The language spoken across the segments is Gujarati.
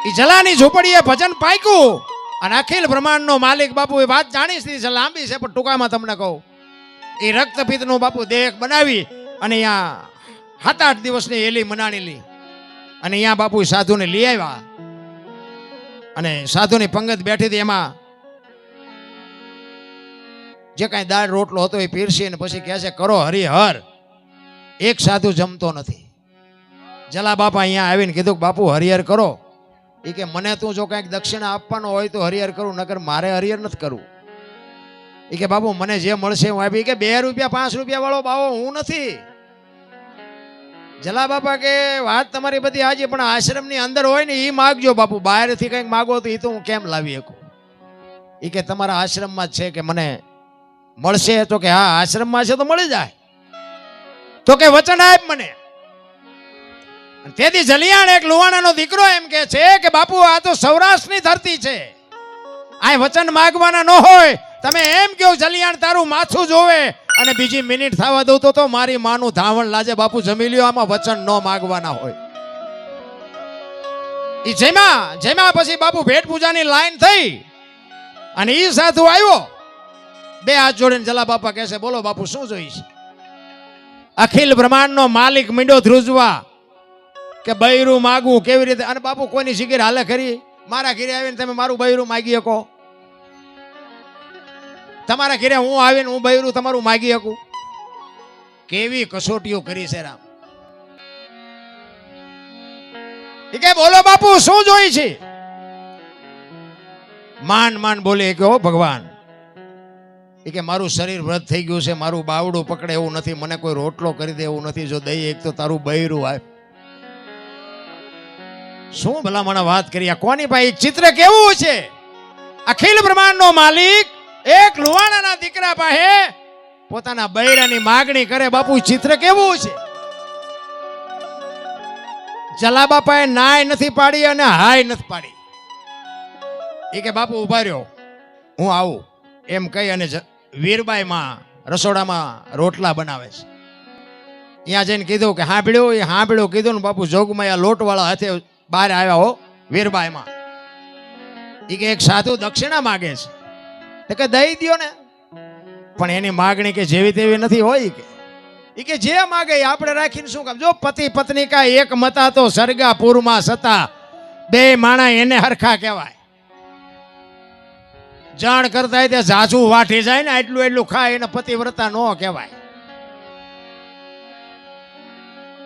એ જલાની ઝૂંપડીએ ભજન પાક્યું અને અખિલ બ્રહ્માંડનો માલિક બાપુ એ વાત જાણી છે, લાંબી છે પણ ટૂંકામાં તમને કહું. એ રક્તપિત્તનું બાપુ દેહ બનાવી અને અહીંયા 7-8 દિવસની એલી મનાણી લી અને અહીંયા બાપુ સાધુને લઈ આવ્યા અને સાધુની પંગત બેઠી હતી. એમાં જે કાંઈ દાળ રોટલો હતો એ પીરસી અને પછી કહે છે કરો હરિહર. એક સાધુ જમતો નથી. જલા બાપા અહીંયા આવીને કીધું કે બાપુ હરિહર કરો. એ કે મને તું જો કાંઈક દક્ષિણા આપવાનો હોય તો હરિહર કરું, નકર મારે હરિહર નથી કરવું. એ કે બાપુ મને જે મળશે હું આપી. કે 2 રૂપિયા 5 રૂપિયા વાળો બાવો હું નથી. જલા બાપા કે વાત તમારી બધી આજે, પણ આશ્રમની અંદર હોય ને એ માગજો બાપુ. બહારથી કંઈક માગો તો એ તો હું કેમ લાવી શકું. એ કે તમારા આશ્રમમાં જ છે કે મને મળશે. તો કે હા આશ્રમમાં છે તો મળી જાય. તો કે વચન આપ મને. તેથી જલિયાણ એક લુવાણાનો દીકરો એમ કે છે કે બાપુ આ તો સૌરાષ્ટ્રની ધરતી છે, આ વચન માગવાના ન હોય. તમે એમ કહો જલિયાણ તારું માથું જોવે અને બીજી મિનિટ થવા દઉં તો મારી માનું ધાવણ લાજે. બાપુ જમી લ્યો, આમાં વચન ન માગવાના હોય. ઈ જેમાં પછી બાપુ ભેટ પૂજાની લાઈન થઈ અને ઈ સાધુ આવ્યો. 2 હાથ જોડીને જલા બાપા કહે છે બોલો બાપુ શું જોઈશ. અખિલ બ્રહ્માંડનો માલિક મીંડો ધ્રુજવા કે બૈરું માગવું કેવી રીતે. અને બાપુ કોઈની શિગીર હાલે ખરી? મારા ઘરે આવીને તમે મારું બૈરું માગી શકો? તમારા ઘરે હું આવીને હું બૈરું તમારું માગી શકું? કેવી કસોટીઓ કરી છે રામ. એ કે બોલો બાપુ શું જોઈ છે? માન બોલે કે હો ભગવાન, એ કે મારું શરીર વ્રત થઈ ગયું છે, મારું બાવડું પકડે એવું નથી, મને કોઈ રોટલો કરી દે એવું નથી, જો દઈ એક તો તારું બૈરું આપ. શું ભલા મને વાત કરી. કોની ભાઈ ચિત્ર કેવું છે? અખિલ બ્રહ્માંડનો માલિક એક લુવાણાના દીકરા પાસે પોતાના બૈરાની માગણી કરે. બાપુ ચિત્ર કેવું છે? જલા બાપાએ નાય નથી પાડી અને હાય નથી પાડી. એ કે બાપુ ઉભા રહ્યો, હું આવું એમ કહી અને વીરબાઈ માં રસોડામાં રોટલા બનાવે છે. ત્યાં જઈને કીધું કે હાંભળ્યું. એ હાંભળ્યું કીધું ને બાપુ જોગમાં લોટવાળા હાથે બહાર આવ્યા હો વીરબાઈ માં. એ કે એક સાધુ દક્ષિણા માગે છે. તો કે દઈ દો ને, પણ એની માગણી કે જેવી તેવી નથી હોય. એ કે જે માગે એ આપણે રાખીને શું કામ. જો પતિ પત્ની કા એક મતા તો સરગાપુરમાં સતા, 2 માણા એને હરખા કહેવાય. જાણ કરતા તે ઝાઝુ વાઠી જાય ને એટલું ખાય એને પતિવ્રતા નો કહેવાય.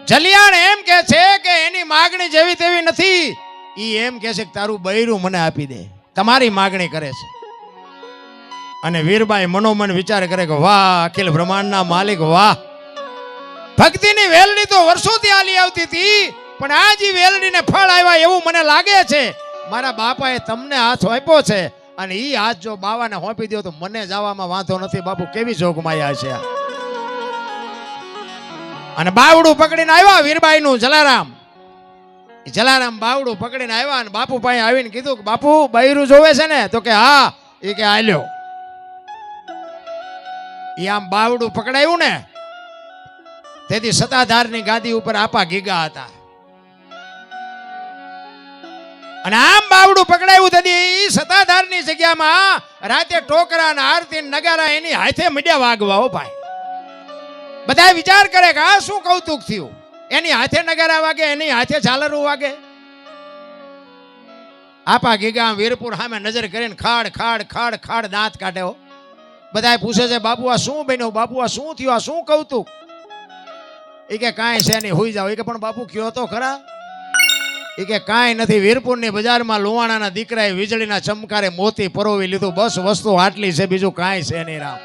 જલિયાણ એમ કે છે કે એની માગણી જેવી તેવી નથી. ઈ એમ કે છે કે તારું બૈરું મને આપી દે. તમારી માગણી કરે છે. અને વીરબાઈ મનોમન વિચાર કરે કે વાહ અખિલ બ્રહ્માંડના માલિક વાહ. ભક્તિની વેલડી તો વર્ષોથી આલી આવતી હતી, પણ આજ ઈ વેલડીને ફળ આવ્યા એવું મને લાગે છે. મારા બાપાએ તમને હાથ આપ્યો છે અને ઈ હાથ જો બાવાને હોપી દો તો મને જવામાં વાંધો નથી. બાપુ કેવી જોગમાયા છે. અને બાવડું પકડીને આવ્યા વીરબાઈ નું જલારામ બાવડું પકડીને આવ્યા અને બાપુ પાસે આવીને કીધું કે બાપુ બૈરું જોવે છે ને? તો કે હા. એ કે આલ્યો. એ આમ બાવડું પકડાયું ને તેથી સતાધારની ગાદી ઉપર આપા ગીગા હતા. અને આમ બાવડું પકડાયું તેથી સતાધારની જગ્યામાં રાતે ટોકરા અને આરતી નગારા એની હાથે મીડિયા વાગવા. હો ભાઈ, બધા વિચાર કરે કે આ શું કૌતુક થયું. એની હાથે નગારા વાગે, એની હાથે ઝાલરું વાગે. આપા ગીગા વીરપુર સામે નજર કરીને ખાડ ખાડ ખાડ ખાડ દાંત કાઢે. બધા પૂછે છે બાપુ આ શું બન્યું, બાપુ આ શું થયું, આ શું કૌતુક. એ કે કાંઈ છે નહીં, હોઈ જાવ. એ કે પણ બાપુ કયો તો ખરા. એ કે કાંઈ નથી, વીરપુરની બજારમાં લુવાણાના દીકરાએ વીજળીના ચમકારે મોતી પરોવી લીધું, બસ વસ્તુ આટલી છે, બીજું કાંઈ છે નહીં રામ.